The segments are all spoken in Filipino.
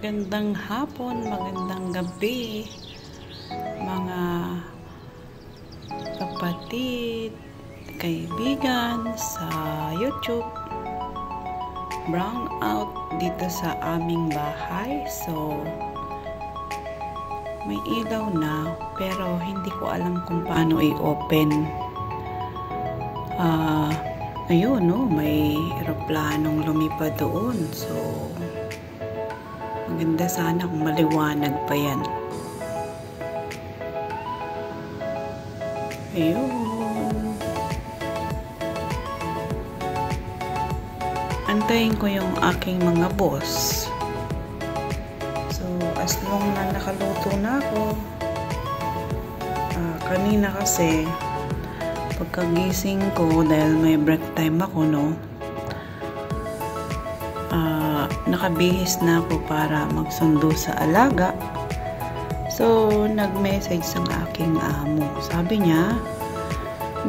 magandang hapon, magandang gabi, mga kapatid, kaibigan sa YouTube. Brown out dito sa aming bahay. So, may ilaw na, pero hindi ko alam kung paano i-open. Ayun, no, may eroplanong lumipad doon. So, maganda sana kung maliwanag pa yan. Ayun. Antayin ko yung aking mga boss. So, as long na nakaluto na ako. Kanina kasi, pagkagising ko, dahil may break time ako, no, nakabihis na ako para magsundo sa alaga. So, nag-message ang aking amo. Sabi niya,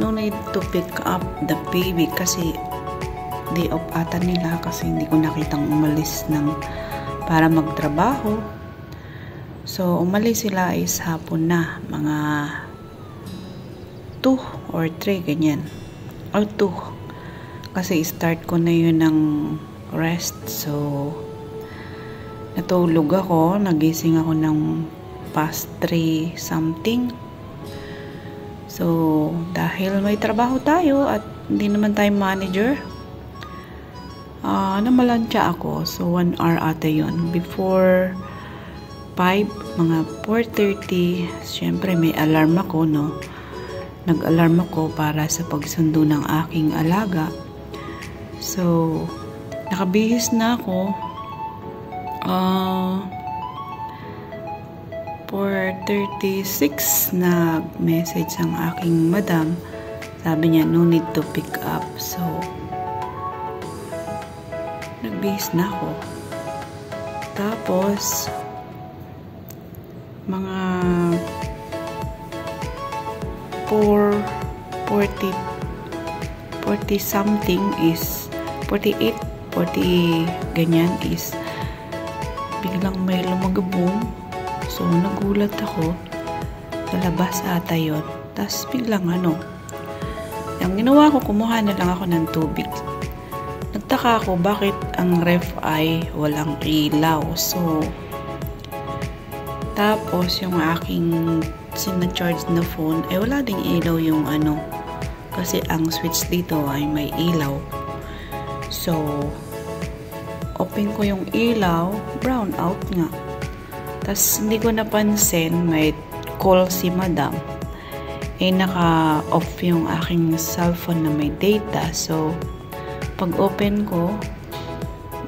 no need to pick up the baby kasi day off ata nila kasi hindi ko nakitang umalis para magtrabaho. So, umalis sila is hapon na, mga 2 or 3, ganyan. Or 2. Kasi start ko na yun ng rest. So, natulog ako. Nagising ako ng past 3 something. So, dahil may trabaho tayo at hindi naman tayo manager, namalantya ako. So, 1 hour ata yun. Before 5, mga 4:30, syempre may alarm ako, no? Nag-alarm ako para sa pagsundo ng aking alaga. So, nakabihis na ako. 4:36 nag-message ang aking madam. Sabi niya, no need to pick up. So, nagbihis na ako. Tapos, mga 40 something is 48, 40 ganyan is biglang may lumagabong. So, nagulat ako. Sa labas ata yun. Tapos, biglang ang ginawa ko, kumuha na lang ako ng tubig. Nagtaka ako bakit ang ref ay walang ilaw. So, tapos yung aking sinacharge na phone ay wala ding ilaw yung kasi ang switch dito ay may ilaw. So, open ko yung ilaw, brown out nga. Tapos hindi ko napansin may call si madam. Naka-off yung aking cellphone na may data. So, pag open ko,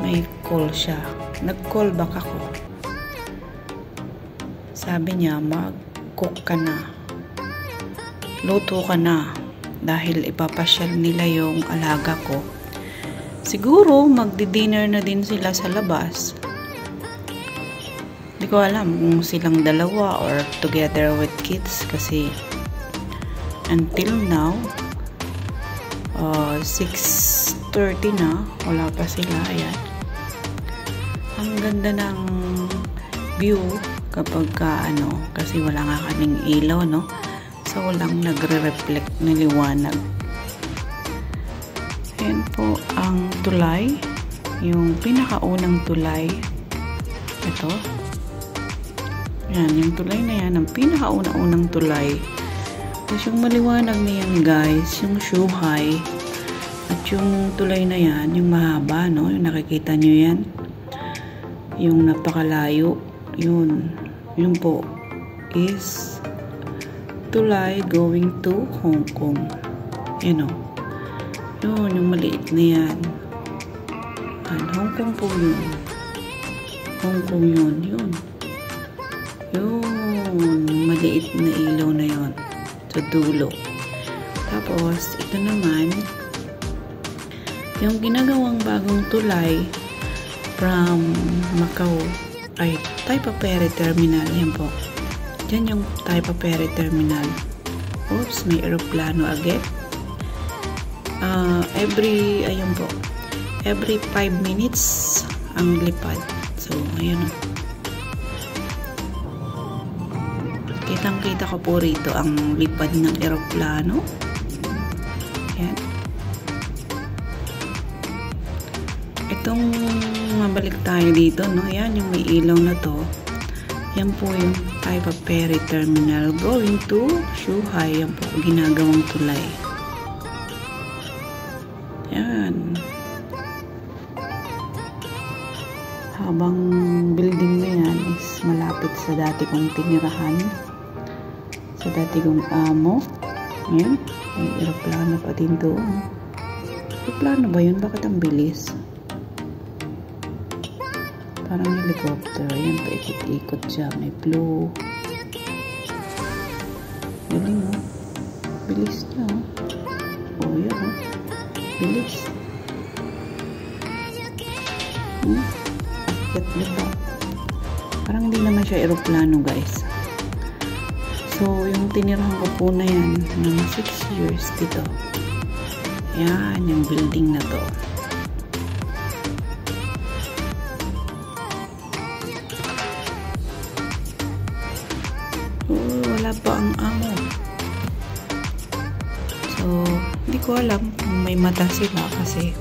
may call siya. Nag-call back ako. Sabi niya, mag-cook ka na. Luto ka na. Dahil ipapasyal nila yung alaga ko. Siguro, magdi-dinner na din sila sa labas. Hindi ko alam kung silang dalawa or together with kids kasi until now, 6:30 na, wala pa sila. Ayan. Ang ganda ng view kapag kasi wala nga kaming ilaw, no? So, walang nagre-reflect na liwanag. Ayan po ang tulay. Yung pinakaunang tulay. Ito. Ayan, yung tulay na yan, ang pinakaunang tulay. Tapos yung maliwanag na yan, guys, yung shuhay. At yung tulay na yan, yung mahaba, no? Yung nakikita nyo yan. Yung napakalayo. Yun po is tulay going to Hong Kong. Yun yung maliit na yan. Hong Kong po yun. Hong Kong yun. Yun, maliit na ilaw na yun sa dulo. Tapos ito naman yung ginagawang bagong tulay from Macau ay Taipei Terminal. Yan po. Yan yung Taipei Terminal. Oops, may aeroplano agad. Every 5 minutes ang lipad. So, ayun. kitang-kita ko po rito ang lipad ng eroplano. Yan. Itong mabalik tayo dito, no? Yan, yung may ilaw na to. Yan po yung Taipa Ferry Terminal going to Zhuhai. Yan po, ginagawang tulay. Yan. Habang building na yan is malapit sa dati kong tinirahan. Sa dati kong amo. Yan. May aeroplano pa din doon. Aeroplano ba yun? Bakit ang bilis? Parang helicopter. Yan, paikot-ikot siya. May blue. Galing, oh. Bilis niya, oh. Oh, yan, oh. Bilis. Diba? Parang hindi naman siya aeroplano, guys. So, yung tinirahan ko po na yan, mga 6 years dito. Yan, yung building na to. Wala pa ang amo. So, hindi ko alam kung may mata sila kasi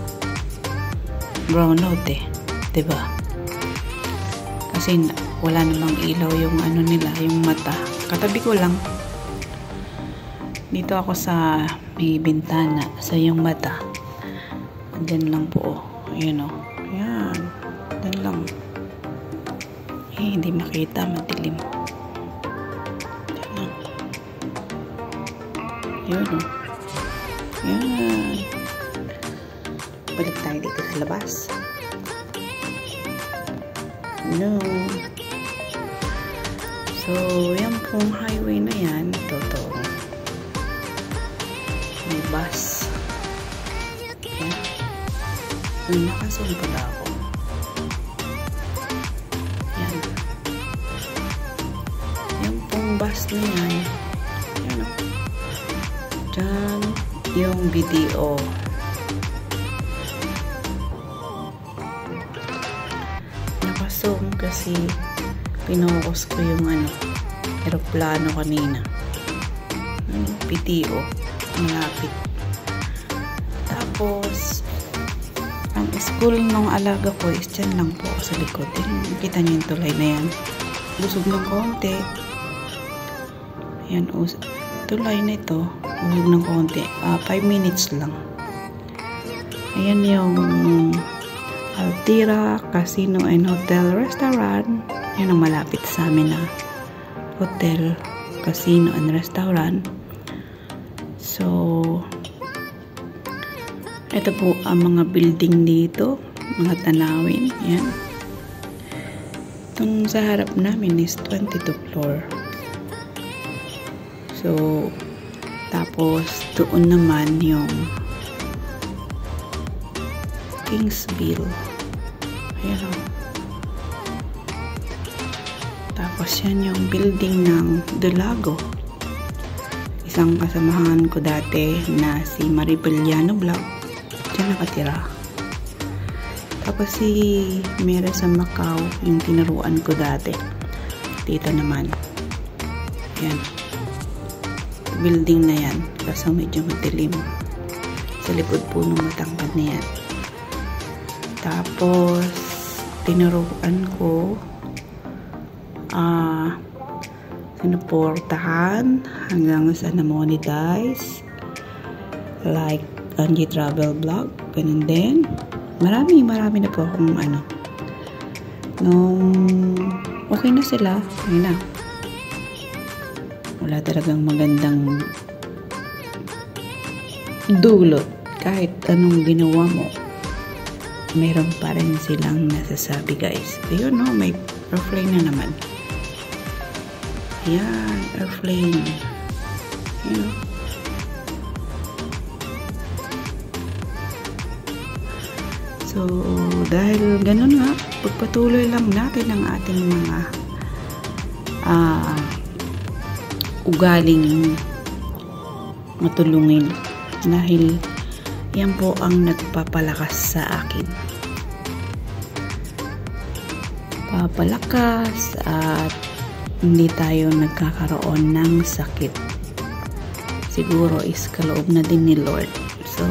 brown out eh. Diba? Kasi wala namang ilaw yung ano nila, yung mata. Katabi ko lang. Dito ako sa may bintana, sa yung mata. Andyan lang po. Ayan o. Ayan. Andyan lang. Eh, hindi makita. Madilim. Andyan lang. Ayan o. Ayan. Balik tayo dito sa labas. No. So, yan pong highway na yan. Totoo. May bus. Yan. May nakasun pala ako. Yan. Yan pong bus na yan. Yan o. Diyan yung video. Nakasum kasi pinokus ko yung aeroplano kanina. PTO. Malapit. Tapos, ang school nung alaga ko is dyan lang po sa likod. Kita niyo yung tulay na yan. Busog ng konti. Ayan, tulay na ito. Busog ng konti. 5 minutes lang. Ayan yung Altira Casino and Hotel Restaurant. Yan ang malapit sa amin na hotel, casino and restaurant. So, ito po ang mga building dito, mga tanawin. Yan. Itong sa harap namin is 22 floor. So, tapos doon naman yung Kingsville. Ayan o. Tapos yan yung building ng Dulago. Isang kasamahan ko dati na si Maribeliano Vlog. Diyan nakatira. Tapos si Mera sa Macau, yung tinuruan ko dati. Dito naman. Yan. Building na yan. Kaso medyo madilim. Sa likod po ng matangkad na yan. Tapos, tinuruan ko sinuportahan hanggang sa na-monetize like Angie Travel Vlog, ganun din. Marami na po akong nung okay na sila, ayun na, wala talagang magandang dulot. Kahit anong ginawa mo, meron pa rin silang nasasabi, guys. Ayun, no, may airplane na naman. Ayan, airplane. Ayan. So, dahil ganun nga, pagpatuloy lang natin ang ating mga ugaling matulungin. Dahil yan po ang nagpapalakas sa akin. Papalakas at hindi tayo nagkakaroon ng sakit. Siguro is kaloob na din ni Lord. So,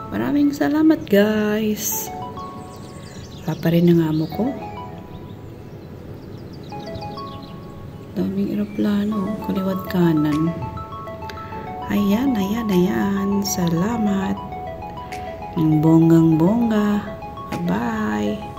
maraming salamat guys. Papa rin ang amo ko. Daming eroplano, kaliwat kanan. Ayan. Salamat. Ang bonggang-bongga. Bye-bye.